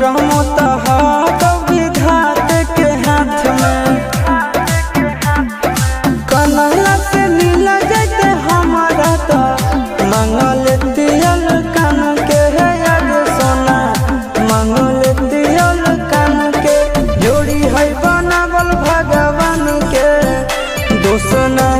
रहमत विधात के हाथ में। कन्हैया से मिल जाते हमारा तो मंगल दियल कान के है याद सोना, मंगल दियल कान के। जोड़ी है बनावल भगवान के दोसना